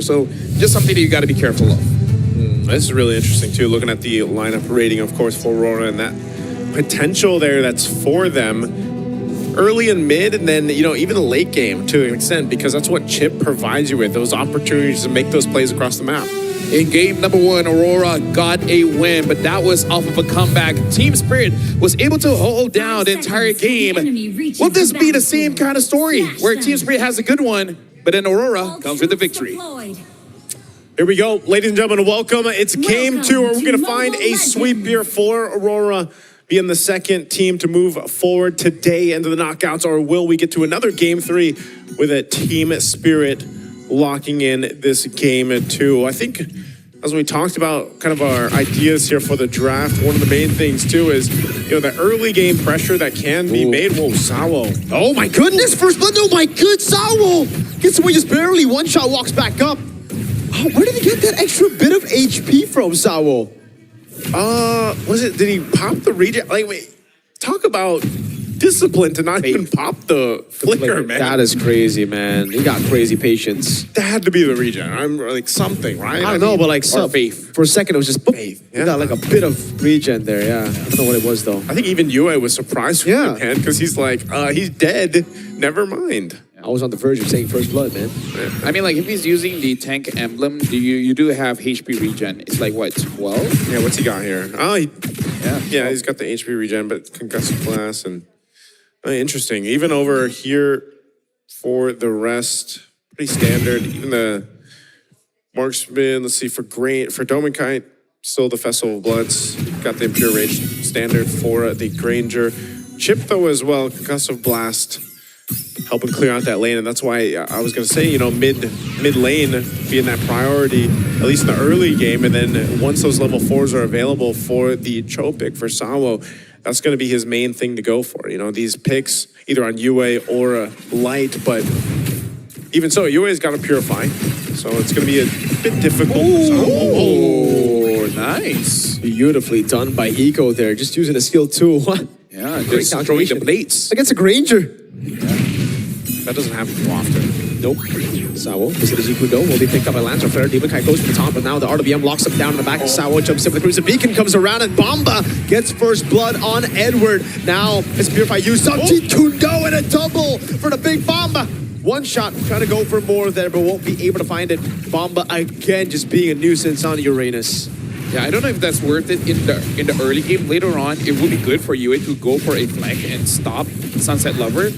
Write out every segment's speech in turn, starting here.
So just something that you got to be careful of. This is really interesting too, looking at the lineup rating, of course, for Aurora and that potential there that's for them early and mid, and then, you know, even the late game to an extent, because that's what Chip provides you with, those opportunities to make those plays across the map. In game number 1, Aurora got a win, but that was off of a comeback. Team Spirit was able to hold down the entire game. Will this be the same kind of story where Team Spirit has a good one, but then Aurora comes with the victory? Here we go, ladies and gentlemen, welcome. It's game 2, where we're going to find a sweep here for Aurora, being the second team to move forward today into the knockouts, or will we get to another game 3 with a Team Spirit locking in this game 2? I think, as we talked about kind of our ideas here for the draft, one of the main things too is, you know, the early game pressure that can be made. Whoa, Sawo. Oh my goodness, first blood. Oh my good, Sawo gets away just barely. One shot, walks back up. Oh, where did he get that extra bit of HP from, Sawo? Was it, did he pop the regen? Like, wait, talk about discipline to not even pop the flicker, man. That is crazy, man. He got crazy patience. That had to be the regen. I'm like something, right? I don't know, but like faith. For a second, it was just boop. Faith. He got like a bit of regen there, yeah. I don't know what it was, though. I think even Yue was surprised with him, man, because he's like, he's dead. Never mind. I was on the verge of saying first blood, man. I mean, like, if he's using the tank emblem, you do have HP regen. It's like, what, 12? Yeah, what's he got here? Oh, Yeah, he's got the HP regen, but concussive blast and interesting. Even over here for the rest, pretty standard. Even the marksman, let's see, for Dominkite, still the Festival of Bloods. Got the Impure Rage standard for the Granger. Chip, though, as well, concussive blast, helping clear out that lane, and that's why I was going to say, you know, mid lane being that priority, at least in the early game, and then once those level 4s are available for the Cho pick for Sawo, that's going to be his main thing to go for. You know, these picks either on Yue or Light, but even so, Yue's got to purify, so it's going to be a bit difficult. Oh, nice. Beautifully done by Eco there, just using a skill too. Yeah, just throwing the plates. Against a Granger. That doesn't happen too often. Nope. Sawo, this is Ikudo, will be picked up by Lancer Flare. Demonkite goes to the top, but now the RWM locks him down in the back. Sawo jumps in for the cruiser. Beacon comes around, and Bomba gets first blood on Edward. Now it's Purify used up. Ikudo and a double for the big Bomba. One shot, trying to go for more there, but won't be able to find it. Bomba again, just being a nuisance on Uranus. Yeah, I don't know if that's worth it in the early game. Later on, it would be good for Yue to go for a flank and stop Sunset Lover.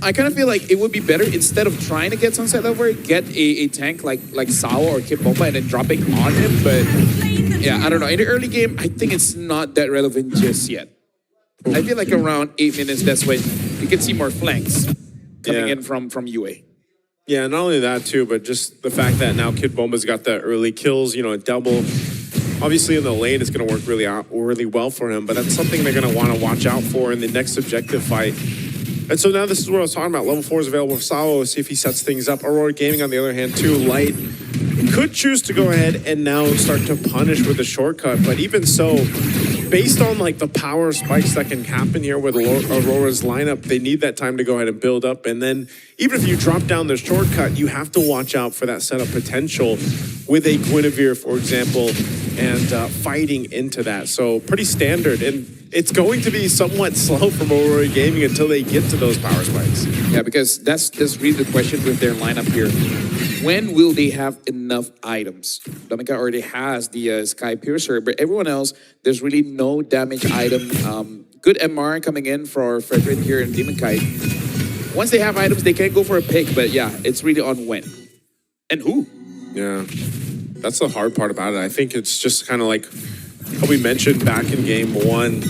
I kind of feel like it would be better, instead of trying to get Sunset Lover, get a tank like Sawo or Kid Bomba and then dropping on him. But yeah, I don't know. In the early game, I think it's not that relevant just yet. I feel like around 8 minutes, that's when you can see more flanks coming in from Yue. Yeah, not only that too, but just the fact that now Kid Bomba's got the early kills, you know, a double. Obviously in the lane, it's going to work really well for him, but that's something they're going to want to watch out for in the next objective fight. And so now this is what I was talking about. Level 4 is available for Sawo. See if he sets things up. Aurora Gaming, on the other hand, too, Light could choose to go ahead and now start to punish with a shortcut. But even so, based on like the power spikes that can happen here with Aurora's lineup, they need that time to go ahead and build up. And then even if you drop down the shortcut, you have to watch out for that setup potential with a Guinevere, for example, and fighting into that. So pretty standard. And it's going to be somewhat slow from Aurora Gaming until they get to those power spikes. Yeah, because that's really the question with their lineup here. When will they have enough items? Dominica already has the Sky Piercer, but everyone else, there's really no damage item. Good MR coming in for Frederick here and Demonkite. Once they have items, they can go for a pick, but yeah, it's really on when. And who? Yeah, that's the hard part about it. I think it's just kind of like how we mentioned back in game 1.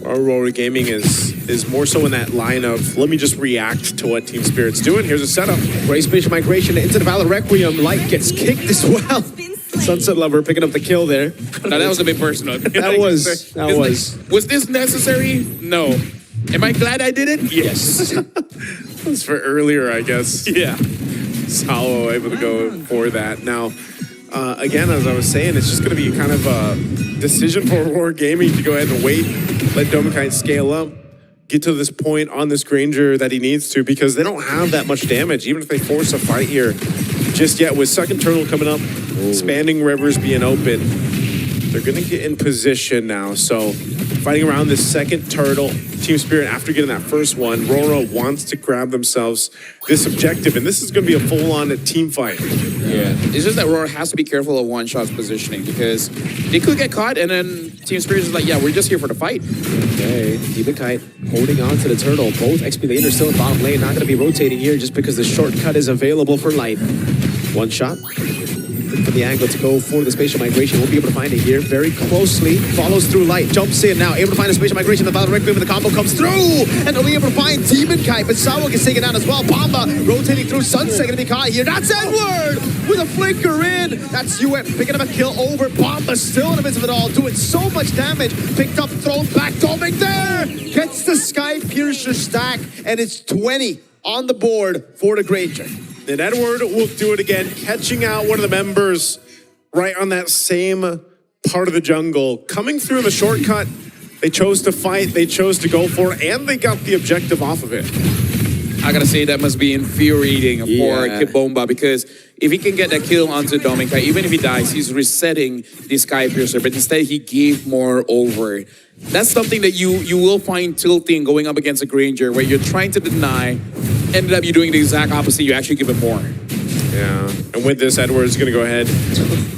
Aurora Gaming is more so in that line of, let me just react to what Team Spirit's doing. Here's a setup. Race Bishop migration into the Valor Requiem. Light gets kicked as well. Sunset Lover picking up the kill there. No, that was a bit personal. That was. Was this necessary? No. Am I glad I did it? Yes. That's for earlier, I guess. Yeah. Sawo able to go for that. Now, again, as I was saying, it's just going to be kind of a decision for Aurora Gaming to go ahead and wait, let Dominkite scale up, get to this point on this Granger that he needs to, because they don't have that much damage. Even if they force a fight here, just yet. With second turtle coming up, Spanning Rivers being open, they're going to get in position now. So fighting around this second turtle, Team Spirit, after getting that first one, RORA wants to grab themselves this objective, and this is going to be a full-on team fight. Yeah, it's just that RORA has to be careful of one-shot's positioning because they could get caught, and then Team Spirit is like, yeah, we're just here for the fight. Okay, Demon Kite holding on to the turtle. Both XP laners still in bottom lane, not going to be rotating here just because the shortcut is available for Light. One shot. For the angle to go for the spatial migration. Won't be able to find it here very closely. Follows through Light, jumps in now, able to find a spatial migration. The battle requiem, but the combo comes through, and they'll be able to find Demon Kite, but Sawa gets taken out as well. Bomba rotating through Sunset, gonna be caught here. That's Edward with a flicker in. That's UM picking up a kill over Bomba, still in the midst of it all, doing so much damage. Picked up, thrown back, Doming there, gets the Sky Piercer stack, and it's 20 on the board for the Granger. And Edward will do it again, catching out one of the members right on that same part of the jungle. Coming through the shortcut, they chose to fight, they chose to go for it, and they got the objective off of it. I gotta say that must be infuriating for Kid Bomba because if he can get that kill onto Dominica, even if he dies, he's resetting the Sky Piercer, but instead he gave more over. That's something that you will find tilting going up against a Granger where you're trying to deny, ended up you doing the exact opposite, you actually give it more. Yeah, and with this, Edward's gonna go ahead,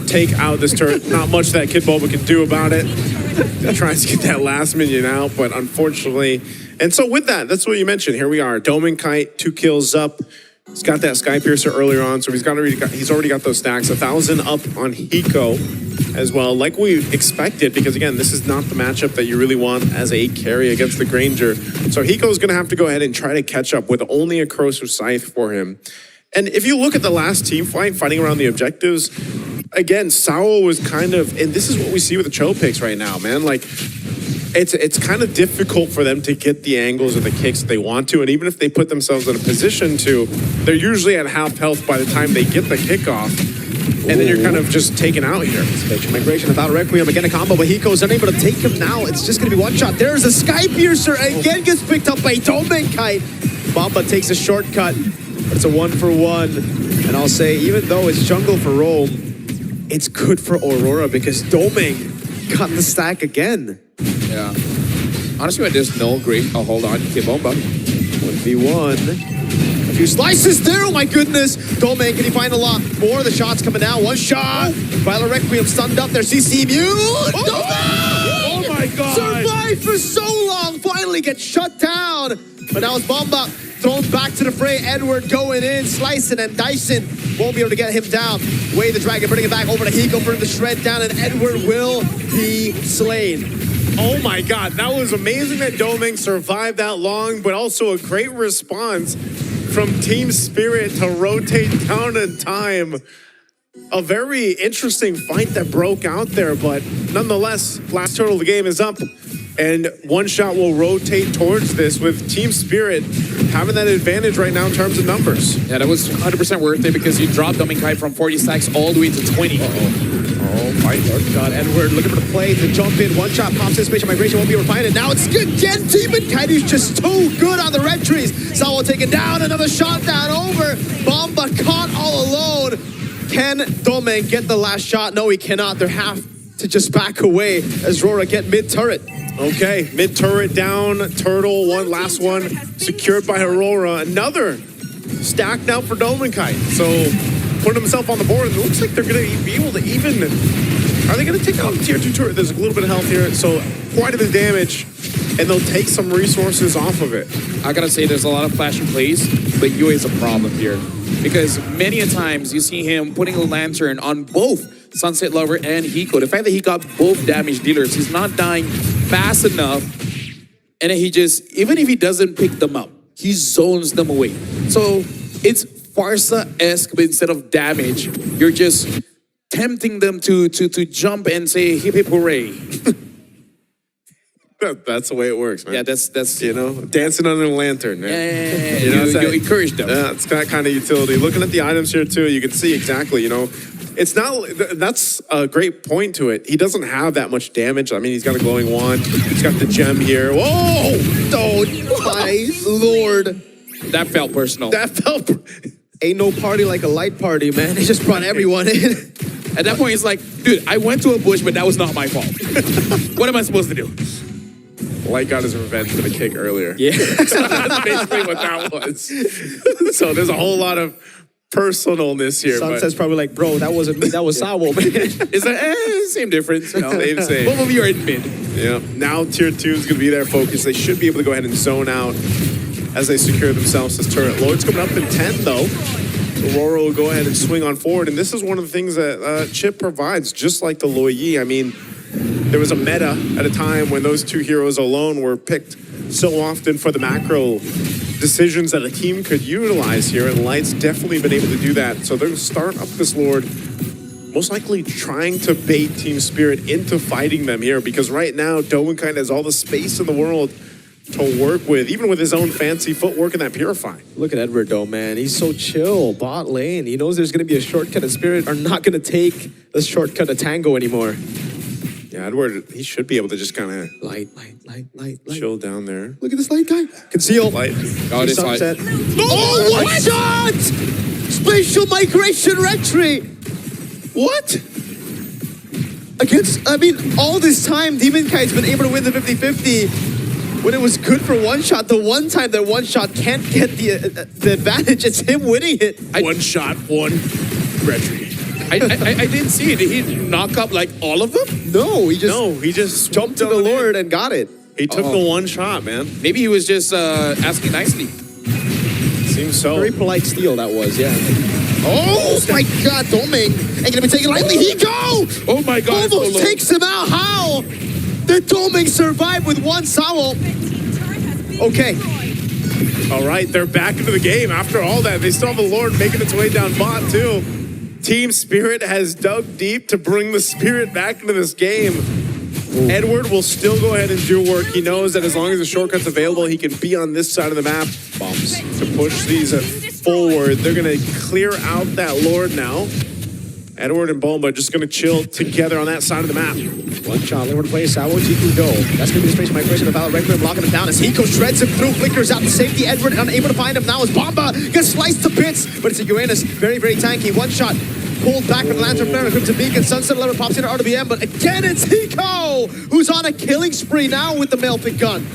take out this turret. Not much that Kid Bomba can do about it. He tries to get that last minion out, but unfortunately, and so with that, that's what you mentioned. Here we are, Doming Kite, 2 kills up. He's got that Sky Piercer earlier on, so he's already got those stacks. 1,000 up on Hiko as well, like we expected, because again, this is not the matchup that you really want as a carry against the Granger. So Hiko's gonna have to go ahead and try to catch up with only a Corrosive Scythe for him. And if you look at the last team fight, fighting around the objectives, again, Sawa was kind of, and this is what we see with the Cho picks right now, man. Like, it's kind of difficult for them to get the angles or the kicks they want to, and even if they put themselves in a position to, they're usually at half health by the time they get the kickoff, and then you're kind of just taken out here. Spatial migration without Requiem, again a combo, but Hiko's unable to take him now. It's just going to be one shot. There's a Sky Piercer, again gets picked up by Doming Kite. Bomba takes a shortcut. It's a 1-for-1, and I'll say, even though it's jungle for Rome, it's good for Aurora because Doming got the stack again. Yeah. Honestly, there's no great hold on Kid Bomba. 1v1. A few slices there, oh my goodness. Doming, can he find a lot more? The shots coming out, one shot. Violet Requiem stunned up there, CC Mute. Oh my God. Survived for so long, finally gets shut down. But now it's Bomba thrown back to the fray. Edward going in, slicing, and Dyson won't be able to get him down. Way the Dragon, bringing it back over to Hiko for him to shred down, and Edward will be slain. Oh my God, that was amazing that Doming survived that long, but also a great response from Team Spirit to rotate down in time. A very interesting fight that broke out there, but nonetheless, last turtle of the game is up, and one shot will rotate towards this with Team Spirit having that advantage right now in terms of numbers. Yeah, that was 100% worth it because you dropped Doming Kite from 40 stacks all the way to 20. Oh my God, Edward looking for the play to jump in. One shot pops in, spatial migration won't be able to find it. Now it's good again. Demon Kite, who's just too good on the red trees. Sawa taken down, another shot down over. Bomba caught all alone. Can Doming get the last shot? No, he cannot. They have to just back away as RORA get mid-turret. Okay, mid-turret down, turtle, last one, secured by Aurora. Another stack now for Doming Kite. So putting himself on the board, it looks like they're going to be able to even, are they going to take out the tier 2 turret? There's a little bit of health here, so quite a bit of damage, and they'll take some resources off of it. I gotta say, there's a lot of flashing plays, but Yue is a problem here. Because many a times you see him putting a lantern on both Sunset Lover and Hiko. The fact that he got both damage dealers, he's not dying fast enough, and then he just, even if he doesn't pick them up, he zones them away. So it's Farsa-esque, but instead of damage, you're just tempting them to jump and say hip hip hooray. That's the way it works, man. Yeah, that's you know, dancing under the lantern. Man. Yeah. You know, you encourage them. Yeah, it's that kind of utility. Looking at the items here too, you can see exactly, you know, it's not, that's a great point to it. He doesn't have that much damage. I mean, he's got a glowing wand. He's got the gem here. Whoa! Oh, my Lord. That felt personal. That felt, Ain't no party like a light party, man. They just brought everyone in. At that point, it's like, dude, I went to a bush, but that was not my fault. What am I supposed to do? Light got his revenge for the kick earlier. Yeah. So that's basically what that was. So there's a whole lot of personalness here. Sunset's probably like, bro, that wasn't me, that was Sawo, man. It's like, same difference. You know? Same. Both of you are in mid. Yeah. Now tier 2 is going to be their focus. They should be able to go ahead and zone out as they secure themselves this turret. Lord's coming up in 10, though. Aurora will go ahead and swing on forward. And this is one of the things that Chip provides, just like the Loyi. I mean, there was a meta at a time when those two heroes alone were picked so often for the macro decisions that a team could utilize here. And Light's definitely been able to do that. So they're going to start up this Lord, most likely trying to bait Team Spirit into fighting them here. Because right now, Dowenkind has all the space in the world to work with, even with his own fancy footwork in that Purify. Look at Edward, though, man. He's so chill. Bot lane. He knows there's going to be a shortcut, and Spirit are not going to take the shortcut to Tango anymore. Yeah, Edward, he should be able to just kind of Light. chill down there. Look at this light guy. Conceal. Light. Oh, this light. Sunset. Oh, what shot! Spatial migration retry. What? Against, I mean, all this time, Demonkite's been able to win the 50-50 when it was good for one shot. The one time that one shot can't get the advantage, it's him winning it. One shot, one retry. I didn't see it. Did he knock up like all of them? No, he just jumped to the Lord and got it. He took the one shot, man. Maybe he was just asking nicely. Seems so. Very polite steal that was, yeah. Oh my God, Doming ain't gonna be taken lightly. Hiko! Oh my God. Almost takes him out. How? The Doming survived with one Sawo. Okay. All right, they're back into the game. After all that, they still have the Lord making its way down bot, too. Team Spirit has dug deep to bring the Spirit back into this game. Ooh. Edward will still go ahead and do work. He knows that as long as the shortcut's available, he can be on this side of the map. Bombs to push these forward. They're going to clear out that Lord now. Edward and Bomba just going to chill together on that side of the map. One shot, Edward plays Sawo, Jiku go. That's going to be the space migration of Valor Regular blocking him down as Hiko shreds him through, flickers out to safety. Edward unable to find him now as Bomba gets sliced to bits, but it's a Uranus, very, very tanky. One shot, pulled back from the Lantern Flare, Crimson Beacon, Sunset Lover pops into RWM, but again it's Hiko, who's on a killing spree now with the Melted gun.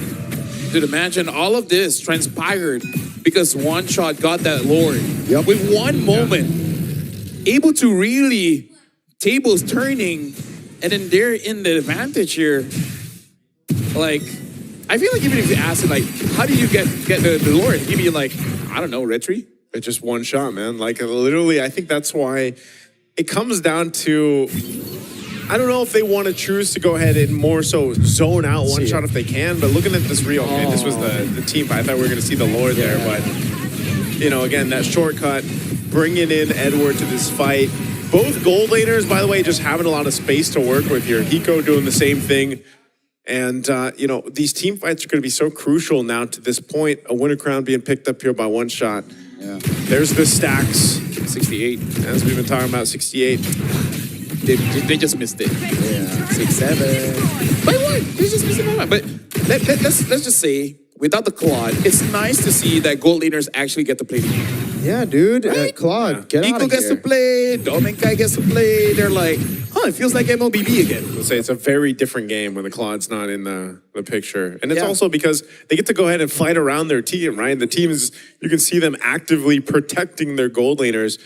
Dude, imagine all of this transpired because one shot got that Lord. Yep. With one moment. Able to really tables turning, and then they're in the advantage here. Like, I feel like even if you ask it, like, how did you get the Lord? He'd be like, I don't know, retry. It's just one shot, man. Like, literally, I think that's why it comes down to, I don't know if they want to choose to go ahead and more so zone out one shot if they can, but looking at this reel, okay, this was the team fight. I thought we were going to see the Lord there, but, you know, again, that shortcut, bringing in Edward to this fight. Both gold laners, by the way, just having a lot of space to work with here. Hiko doing the same thing. And, you know, these team fights are going to be so crucial now to this point. A winner crown being picked up here by one shot. Yeah. There's the stacks. 68. As we've been talking about, 68. They just missed it. Yeah, 6-7. By one. They just missed it by one. But let's just say, without the Claude, it's nice to see that gold laners actually get to play the game. Yeah, dude. Right? Claude, get out Eagle of gets here. to play, Domenkai gets to play. They're like, it feels like MLBB again. Let's say it's a very different game when the Claude's not in the picture. And it's Yeah. also because they get to go ahead and fight around their team, right? The team is, you can see them actively protecting their gold laners.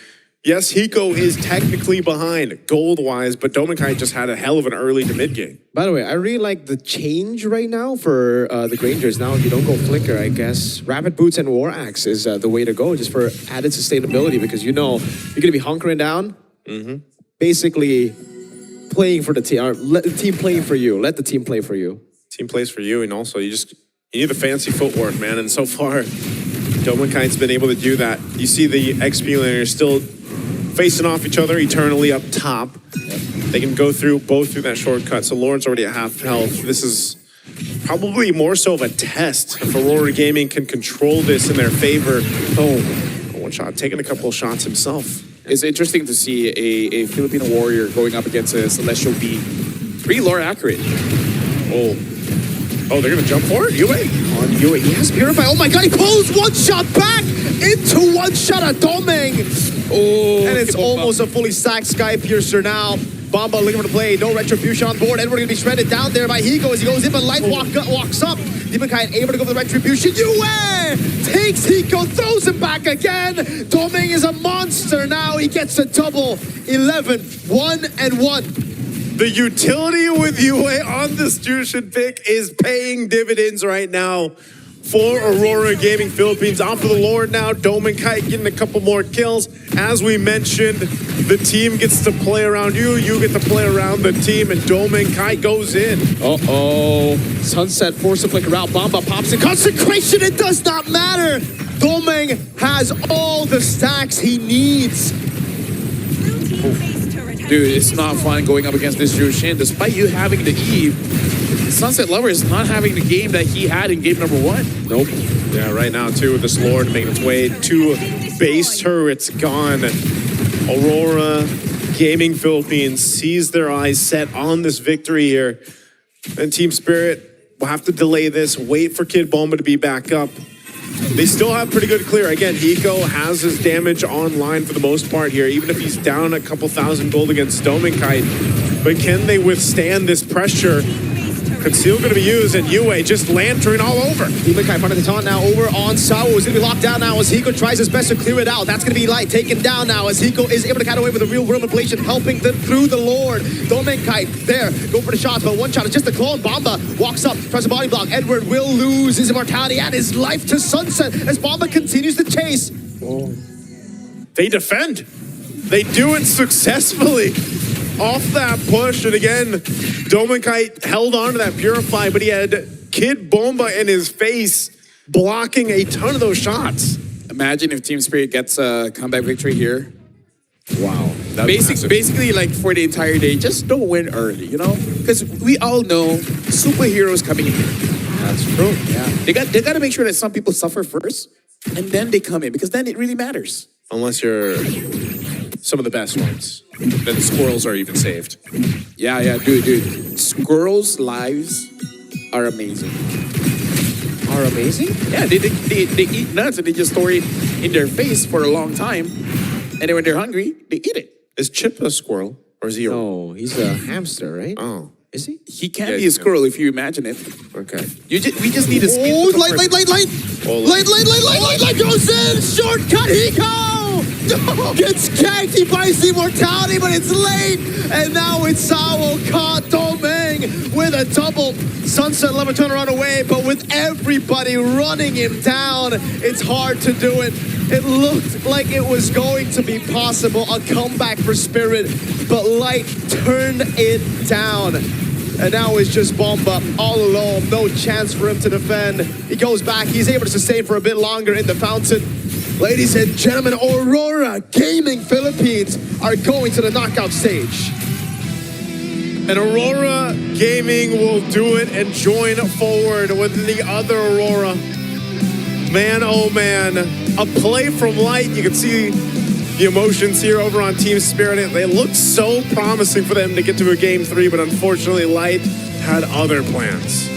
Yes, Hiko is technically behind gold-wise, but Domenkai just had a hell of an early to mid game. By the way, I really like the change right now for the Grangers. Now, if you don't go Flicker, I guess Rapid Boots and War Axe is the way to go, just for added sustainability, because you know you're going to be hunkering down, basically playing for the team, or let the team play for you. Let the team play for you. Team plays for you, and also you need the fancy footwork, man. And so far, Domenkind's been able to do that. You see the XP laners still facing off each other eternally up top. They can go through both through that shortcut. So Lauren's already at half health. This is probably more so of a test if Aurora Gaming can control this in their favor. Oh, one shot, taking a couple of shots himself. It's interesting to see a Filipino warrior going up against a Celestial B. Pretty lore accurate. Oh, Oh, they're gonna jump for it? UA? On Yue, he has Purify. Oh my god, he pulls one shot back into one shot at Doming. Oh, And it's Kid Bomba. almost a fully stacked Sky Piercer now. Bomba looking for the play. No retribution on board. Edward gonna be shredded down there by Hiko as he goes in, but Light walks up. Demon Kite able to go for the retribution. Yue takes Hiko, throws him back again. Doming is a monster now. He gets a double. 11, 1 and 1. The utility with UA on this Jushin pick is paying dividends right now for Aurora Gaming Philippines. On for the Lord now. Doman Kite getting a couple more kills. As we mentioned, the team gets to play around you. You get to play around the team, and Doman Kite goes in. Uh-oh. Sunset force to flick around. Bomba pops in. Consecration, it does not matter. Doming has all the stacks he needs. Dude, it's not fun going up against this Jushin. Despite you having the E, Sunset Lover is not having the game that he had in game number 1. Nope. Yeah, right now, too, with this Lord making its way to base turrets gone. Aurora Gaming Philippines sees their eyes set on this victory here. And Team Spirit will have to delay this, wait for Kid Bomba to be back up. They still have pretty good clear. Again, Hiko has his damage online for the most part here, even if he's down a couple thousand gold against Doming Kite. But can they withstand this pressure? Conceal going to be used, and Yue just lantern all over. Demon Kite front of the taunt now over on Sao. Is going to be locked down now as Hiko tries his best to clear it out. That's going to be Light taken down now as Hiko is able to cut away with a real world manipulation, helping them through the Lord. Doming Kite there, go for the shots, but one shot is just a clone. Bomba walks up, tries a body block. Edward will lose his immortality and his life to Sunset as Bomba continues to chase. They defend. They do it successfully. Off that push, and again, Doming Kite held on to that Purify, but he had Kid Bomba in his face, blocking a ton of those shots. Imagine if Team Spirit gets a comeback victory here. Wow. Basically, like for the entire day, just don't win early, you know? Because we all know superheroes coming in. That's true. Yeah. They got to make sure that some people suffer first, and then they come in, because then it really matters. Unless you're some of the best ones. Then the squirrels are even saved. Yeah, dude. Squirrels' lives are amazing. Are amazing? Yeah, they eat nuts and they just store it in their face for a long time. And then when they're hungry, they eat it. Is Chip a squirrel? Or is he a... No, he's a hamster, right? Oh. Is he? He can be a squirrel if you imagine it. Okay. We just need a speed. Oh, light. Oh, Light goes in. Shortcut, Hiko. No, gets ganked. He buys the immortality, but it's late. And now it's Sao caught Doming with a double. Sunset Lover turn around away, but with everybody running him down, it's hard to do it. It looked like it was going to be possible, a comeback for Spirit, but Light turned it down. And now it's just Bomba all alone. No chance for him to defend. He goes back. He's able to sustain for a bit longer in the fountain. Ladies and gentlemen, Aurora Gaming Philippines are going to the knockout stage. And Aurora Gaming will do it and join forward with the other Aurora. Man, oh man. A play from Light. You can see the emotions here over on Team Spirit. They looked so promising for them to get to a game 3, but unfortunately Light had other plans.